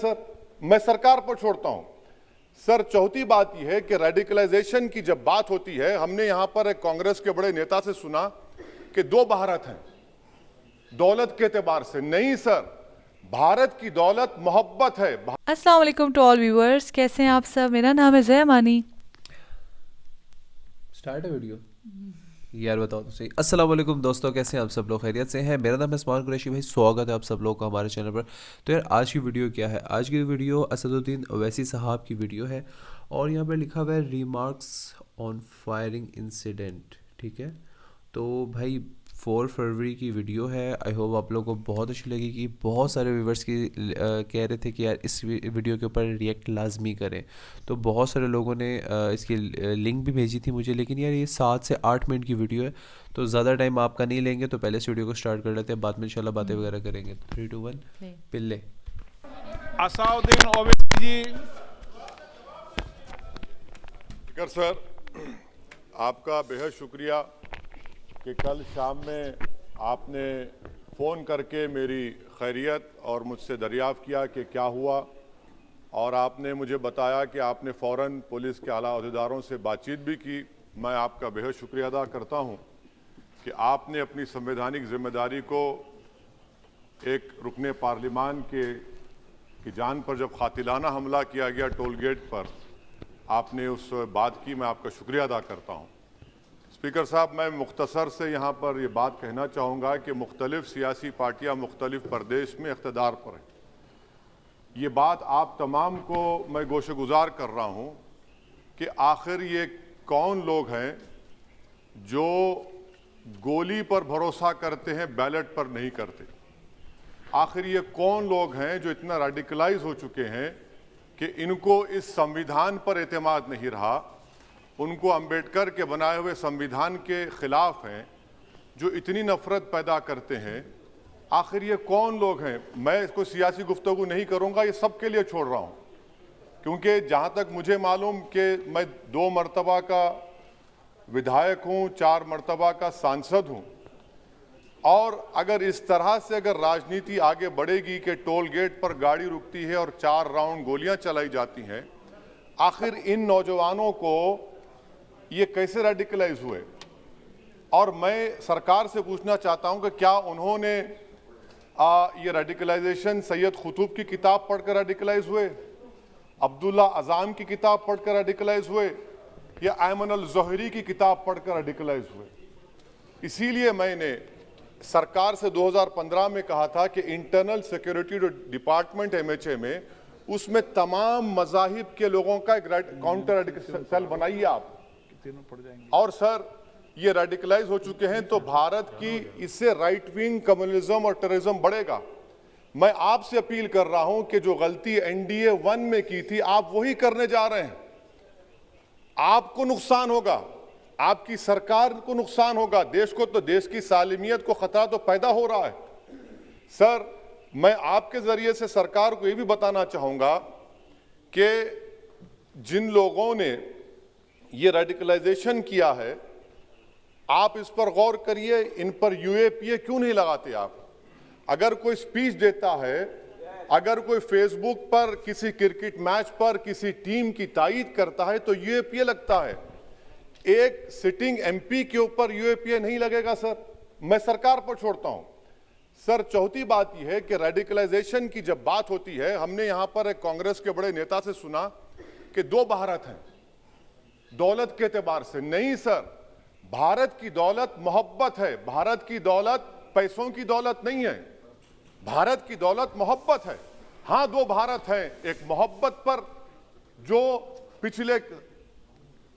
Sir मैं सरकार पर छोड़ता हूं। सर चौथी बात यह है कि रेडिकलाइजेशन की जब बात होती है, हमने यहां पर एक कांग्रेस के बड़े नेता से सुना कि दो भारत हैं दौलत के एतबार से। नहीं सर, भारत की दौलत मोहब्बत है। अस्सलाम वालेकुम टू ऑल व्यूअर्स, कैसे हैं आप सब। मेरा नाम है जया मानी। स्टार्ट है वीडियो। यार बताओ तो सही। अस्सलाम वालेकुम दोस्तों, कैसे हैं आप सब लोग? खैरियत से हैं? मेरा नाम है उस्मान कुरैशी भाई। स्वागत है आप सब लोग का हमारे चैनल पर। तो यार आज की वीडियो क्या है? आज की वीडियो असदुद्दीन ओवैसी साहब की वीडियो है और यहाँ पर लिखा हुआ है रिमार्क्स ऑन फायरिंग इंसिडेंट। ठीक है, तो भाई 4 फरवरी की वीडियो है। आई होप आप लोगों को बहुत अच्छी लगेगी। बहुत सारे व्यूवर्स की कह रहे थे कि यार इस वीडियो के ऊपर रिएक्ट लाजमी करें, तो बहुत सारे लोगों ने इसकी लिंक भी भेजी थी मुझे। लेकिन यार ये 7 से 8 मिनट की वीडियो है, तो ज़्यादा टाइम आपका नहीं लेंगे। तो पहले इस वीडियो को स्टार्ट कर लेते हैं, बाद में इंशाल्लाह बातें वगैरह करेंगे। 3 2 1 पिल्ले। असदुद्दीन ओवैसी जी। सर आपका बेहद शुक्रिया कि कल शाम में आपने फ़ोन करके मेरी खैरियत और मुझसे दरियाफ़्त किया कि क्या हुआ, और आपने मुझे बताया कि आपने फ़ौरन पुलिस के आला अहदेदारों से बातचीत भी की। मैं आपका बेहद शुक्रिया अदा करता हूं कि आपने अपनी संवैधानिक जिम्मेदारी को एक रुकने पार्लिमान की जान पर जब कातिलाना हमला किया गया टोल गेट पर, आपने उस बात की। मैं आपका शुक्रिया अदा करता हूं। स्पीकर साहब, मैं मुख्तसर से यहाँ पर ये बात कहना चाहूँगा कि मुख्तलिफ सियासी पार्टियाँ मुख्तलिफ प्रदेश में इक़्तिदार पर हैं। ये बात आप तमाम को मैं गोशेगुजार कर रहा हूँ कि आखिर ये कौन लोग हैं जो गोली पर भरोसा करते हैं, बैलेट पर नहीं करते। आखिर ये कौन लोग हैं जो इतना रेडिकलाइज हो चुके हैं कि इनको इस संविधान पर एतमाद नहीं रहा, उनको अंबेडकर के बनाए हुए संविधान के खिलाफ हैं, जो इतनी नफरत पैदा करते हैं। आखिर ये कौन लोग हैं? मैं इसको सियासी गुफ्तगू नहीं करूंगा, ये सबके लिए छोड़ रहा हूं, क्योंकि जहां तक मुझे मालूम कि मैं 2 मरतबा का विधायक हूं, 4 मरतबा का सांसद हूं, और अगर इस तरह से अगर राजनीति आगे बढ़ेगी कि टोल गेट पर गाड़ी रुकती है और 4 राउंड गोलियां चलाई जाती हैं, आखिर इन नौजवानों को ये कैसे रेडिकलाइज हुए? और मैं सरकार से पूछना चाहता हूं कि क्या उन्होंने ये रेडिकलाइजेशन सैयद कुतुब की किताब पढ़कर रेडिकलाइज हुए, अब्दुल्ला अज़ाम की किताब पढ़कर रेडिकलाइज हुए, या अयमन अल ज़ोहरी की किताब पढ़कर रेडिकलाइज हुए? इसीलिए मैंने सरकार से 2015 में कहा था कि इंटरनल सिक्योरिटी डिपार्टमेंट MHA में, उसमें तमाम मज़ाहिब के लोगों का एक काउंटर रेडिकल सेल बनाइए आप। और सर ये रेडिकलाइज हो चुके हैं, तो भारत की इससे राइट विंग कम्युनिज्म और टेररिज्म बढ़ेगा। मैं आपसे अपील कर रहा हूं कि जो गलती NDA 1 में की थी, आप वही करने जा रहे हैं। आपको नुकसान होगा, आपकी सरकार को नुकसान होगा, देश को, तो देश की सालिमियत को खतरा तो पैदा हो रहा है। सर मैं आपके जरिए से सरकार को यह भी बताना चाहूंगा कि जिन लोगों ने ये रेडिकलाइजेशन किया है, आप इस पर गौर करिए, इन पर UAPA क्यों नहीं लगाते आप? अगर कोई स्पीच देता है, अगर कोई फेसबुक पर किसी क्रिकेट मैच पर किसी टीम की तायीद करता है, तो UAPA लगता है। एक सिटिंग MP के ऊपर UAPA नहीं लगेगा सर। मैं सरकार पर छोड़ता हूं। सर चौथी बात यह है कि रेडिकलाइजेशन की जब बात होती है, हमने यहां पर एक कांग्रेस के बड़े नेता से सुना कि 2 भारत हैं दौलत के एतबार से। नहीं सर, भारत की दौलत मोहब्बत है। भारत की दौलत पैसों की दौलत नहीं है, भारत की दौलत मोहब्बत है। हां 2 भारत हैं, एक मोहब्बत पर जो पिछले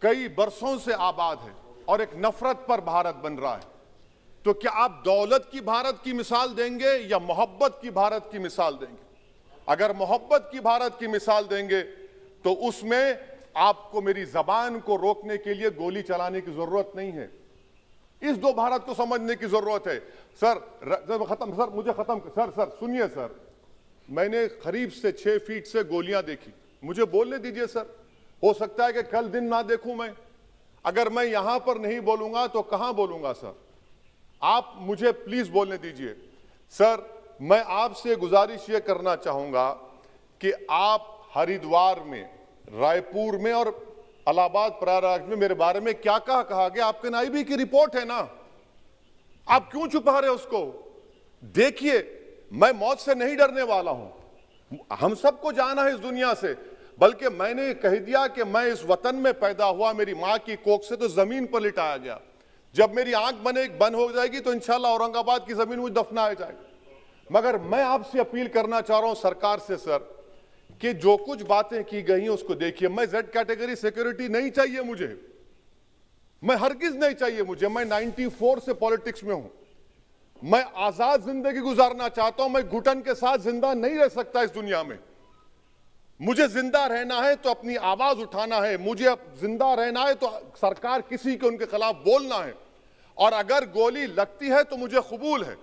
कई बरसों से आबाद है, और एक नफरत पर भारत बन रहा है। तो क्या आप दौलत की भारत की मिसाल देंगे या मोहब्बत की भारत की मिसाल देंगे? अगर मोहब्बत की भारत की मिसाल देंगे तो उसमें आपको मेरी जबान को रोकने के लिए गोली चलाने की जरूरत नहीं है। इस 2 भारत को समझने की जरूरत है। सर खत्म, सर मुझे खत्म, सर सुनिए सर, मैंने करीब से 6 फीट से गोलियां देखी, मुझे बोलने दीजिए सर। हो सकता है कि कल दिन ना देखूं मैं। अगर मैं यहां पर नहीं बोलूंगा तो कहां बोलूंगा सर? आप मुझे प्लीज बोलने दीजिए। सर मैं आपसे गुजारिश ये करना चाहूंगा कि आप हरिद्वार में, रायपुर में और इलाहाबाद प्रयागराज में मेरे बारे में क्या कहा गया। आपके एनआईबी की रिपोर्ट है ना, आप क्यों छुपा रहे उसको? देखिए, मैं मौत से नहीं डरने वाला हूं, हम सबको जाना है इस दुनिया से, बल्कि मैंने कह दिया कि मैं इस वतन में पैदा हुआ, मेरी मां की कोख से तो जमीन पर लिटाया गया। जब मेरी आंख बंद हो जाएगी तो इंशाल्लाह औरंगाबाद की जमीन मुझे दफनाया जाएगा। मगर मैं आपसे अपील करना चाह रहा हूं सरकार से सर, कि जो कुछ बातें की गई हैं उसको देखिए। मैं जेड कैटेगरी सिक्योरिटी नहीं चाहिए मुझे, मैं हरगिज नहीं चाहिए मुझे। मैं 94 से पॉलिटिक्स में हूं, मैं आजाद जिंदगी गुजारना चाहता हूं। मैं घुटन के साथ जिंदा नहीं रह सकता इस दुनिया में। मुझे जिंदा रहना है तो अपनी आवाज उठाना है, मुझे अब जिंदा रहना है तो सरकार किसी के उनके खिलाफ बोलना है, और अगर गोली लगती है तो मुझे कबूल है,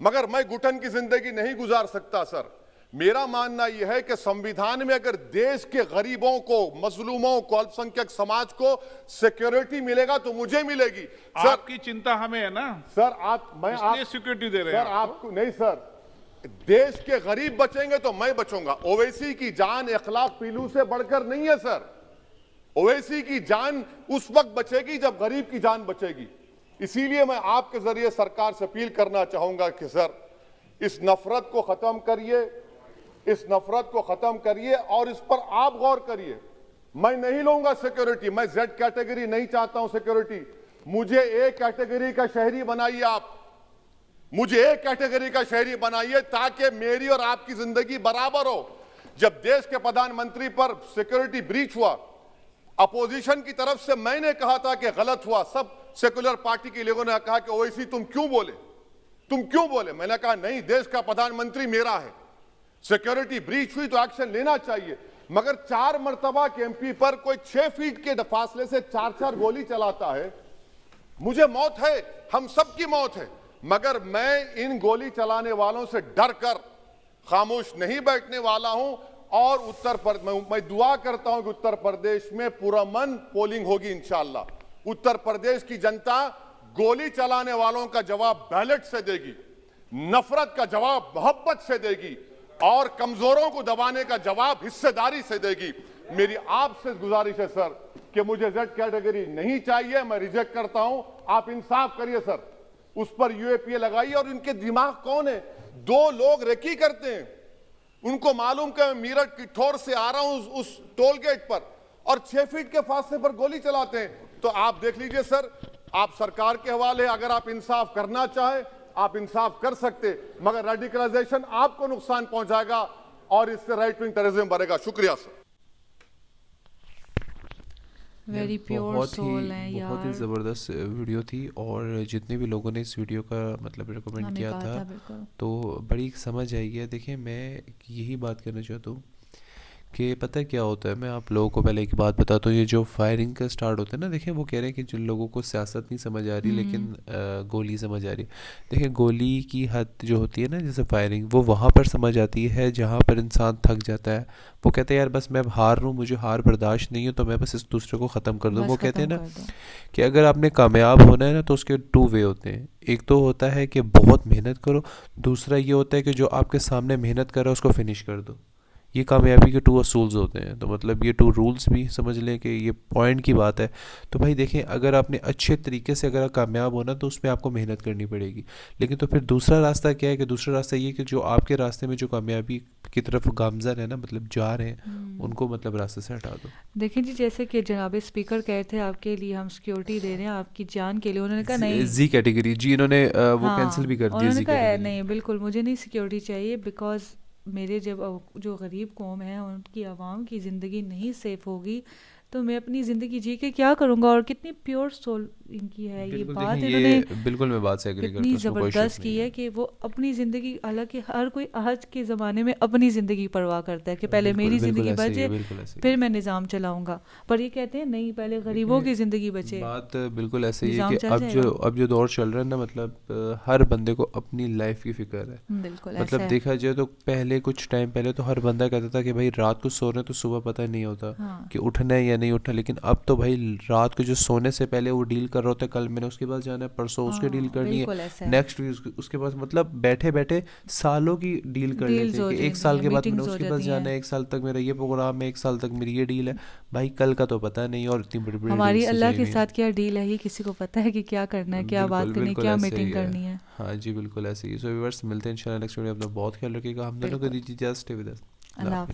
मगर मैं घुटन की जिंदगी नहीं गुजार सकता सर। मेरा मानना यह है कि संविधान में अगर देश के गरीबों को, मजलूमों को, अल्पसंख्यक समाज को सिक्योरिटी मिलेगा तो मुझे मिलेगी सर। आपकी चिंता हमें है ना सर मैं इसलिए सिक्योरिटी दे रहे हैं सर आपको नहीं सर, देश के गरीब बचेंगे तो मैं बचूंगा। ओवैसी की जान इखलाक पीलू से बढ़कर नहीं है सर। ओवैसी की जान उस वक्त बचेगी जब गरीब की जान बचेगी। इसीलिए मैं आपके जरिए सरकार से अपील करना चाहूंगा कि सर इस नफरत को खत्म करिए, इस नफरत को खत्म करिए और इस पर आप गौर करिए। मैं नहीं लूंगा सिक्योरिटी, मैं जेड कैटेगरी नहीं चाहता हूं सिक्योरिटी। मुझे ए कैटेगरी का शहरी बनाइए आप, मुझे ए कैटेगरी का शहरी बनाइए ताकि मेरी और आपकी जिंदगी बराबर हो। जब देश के प्रधानमंत्री पर सिक्योरिटी ब्रीच हुआ, अपोजिशन की तरफ से मैंने कहा था कि गलत हुआ। सब सेकुलर पार्टी के लोगों ने कहा कि ओवैसी तुम क्यों बोले, तुम क्यों बोले? मैंने कहा नहीं, देश का प्रधानमंत्री मेरा है, सिक्योरिटी ब्रीच हुई तो एक्शन लेना चाहिए। मगर 4 मर्तबा के एमपी पर कोई 6 फीट के फासले से 4-4 गोली चलाता है। मुझे मौत है, हम सबकी मौत है, मगर मैं इन गोली चलाने वालों से डर कर खामोश नहीं बैठने वाला हूं। और मैं दुआ करता हूं कि उत्तर प्रदेश में पुरअमन पोलिंग होगी इंशाअल्लाह। उत्तर प्रदेश की जनता गोली चलाने वालों का जवाब बैलेट से देगी, नफरत का जवाब मोहब्बत से देगी और कमजोरों को दबाने का जवाब हिस्सेदारी से देगी। मेरी आपसे गुजारिश है सर कि मुझे जेड कैटेगरी नहीं चाहिए, मैं रिजेक्ट करता हूं। आप इंसाफ करिए सर, उस पर यूएपीए लगाइए। और इनके दिमाग कौन है? 2 लोग रेकी करते हैं, उनको मालूम कि मैं मीरठ की ठोर से आ रहा हूं उस टोल गेट पर, और 6 फीट के फासले पर गोली चलाते हैं। तो आप देख लीजिए सर, आप सरकार के हवाले, अगर आप इंसाफ करना चाहे आप इंसाफ कर सकते, मगर रेडिकलाइजेशन आपको नुकसान पहुंचाएगा और इससे राइट विंग टेररिज्म बढ़ेगा। शुक्रिया सर। वेरी प्योर सोल है यार। बहुत ही ज़बरदस्त वीडियो थी, और जितने भी लोगों ने इस वीडियो का मतलब रिकमेंड हमें किया कहा था बिल्कुल। तो बड़ी समझ आई है। देखिए, मैं यही बात करना चाहता हूँ कि पता है क्या होता है। मैं आप लोगों को पहले एक बात बताता हूँ, ये जो फायरिंग का स्टार्ट होता है ना, देखिए वो कह रहे हैं कि जिन लोगों को सियासत नहीं समझ आ रही लेकिन गोली समझ आ रही। देखिए, गोली की हद जो होती है ना, जैसे फायरिंग, वो वहाँ पर समझ आती है जहाँ पर इंसान थक जाता है। वो कहते हैं यार बस मैं अब हार रहा हूँ, मुझे हार बर्दाश्त नहीं है, तो मैं बस इस दूसरे को ख़त्म कर दूँ। बस वो कहते हैं खत्म ना कर दो। कि अगर आपने कामयाब होना है ना तो उसके 2 वे होते हैं। एक तो होता है कि बहुत मेहनत करो, दूसरा ये होता है कि जो आपके सामने मेहनत कर रहा है उसको फिनिश कर दो। ये कामयाबी के 2 असूल्स होते हैं। तो मतलब ये 2 रूल्स भी समझ लें कि ये पॉइंट की बात है। तो भाई देखें, अगर आपने अच्छे तरीके से अगर कामयाब होना तो उसमें आपको मेहनत करनी पड़ेगी। लेकिन तो फिर दूसरा रास्ता क्या है कि दूसरा रास्ता ये कि जो आपके रास्ते में जो कामयाबी की तरफ गामज़न है ना, मतलब जा रहे हैं, उनको मतलब रास्ते से हटा दो। देखिए जी, जैसे कि जनाब स्पीकर कहे थे आपके लिए हम सिक्योरिटी दे रहे हैं आपकी जान के लिए, उन्होंने कहा नहीं। जी कैटेगरी जी, इन्होंने वो हाँ, कैंसिल भी कर दिया। उन्होंने जी कहा कैटेगरी नहीं, बिल्कुल मुझे नहीं सिक्योरिटी चाहिए, बिकॉज मेरे जब जो गरीब कौम है उनकी आवाम की ज़िंदगी नहीं सेफ होगी तो मैं अपनी ज़िंदगी जी के क्या करूँगा। और कितनी प्योर सोल इनकी है ये बिल्कुल। बात, देखें, इन्होंने बिल्कुल मैं बात से एग्री करता कितनी हूँ, उसमें कोई शक ज़बरदस्त की नहीं है कि वो अपनी ज़िंदगी, हालांकि हर कोई आज के ज़माने में अपनी ज़िंदगी परवाह करता है कि पहले बिल्कुल, मेरी बिल्कुल ज़िंदगी ऐसे ही है, बचे बिल्कुल ऐसे ही फिर है। मैं निज़ाम चलाऊँगा। पर ये कहते हैं नहीं, पहले गरीबों की ज़िंदगी बचे। बात बिल्कुल ऐसे ही है निज़ाम कि चल जाएगा। अब जो दौर चल रहा है ना, मतलब हर बंदे को अपनी लाइफ की फिक्र है। बिल्कुल ऐसा मतलब है। देखा जाए तो पहले कुछ टाइम पहले तो हर बंदा कहता था कि भाई रात को सो रहे हैं तो सुबह पता नहीं होता हाँ। कि उठना है या नहीं उठा, लेकिन अब तो भाई रात को जो सोने से पहले वो डील कर रहे होते, कल मैंने उसके पास जाना है, परसों उसके डील हाँ, करनी बिल्कुल है, ऐसा है। नेक्स्ट वीक उसके पास, मतलब बैठे बैठे सालों की डील कर डील्स लेते हैं हो कि एक जाती साल हैं, के बाद मैंने मीटिंग्स हो उसके पास जाती जाना है, हैं। एक साल तक मेरा ये प्रोग्राम है, एक साल तक मेरी ये डील है। भाई कल का तो पता नहीं, और इतनी बड़ी बड़ी हमारी डील्स तो अल्लाह चाहिए के हुई हैं। साथ क्या डील है, ये किसी को पता है कि क्या करना है, क्या बात बिल्कुल करनी है, बिल्कुल क्या ऐसे ही मीटिंग है। करनी है। हाँ जी बिल्कुल ऐसे ही। सो व्यूअर्स, मिलते हैं इंशाल्लाह नेक्स्ट वीडियो। अपना बहुत ख्याल रखिएगा, हम दोनों को बिल्कुल। दीजिए इजाज़त, स्टे विद अस। अल्लाह अल्लाह हाफिज़। हाफ़िज़।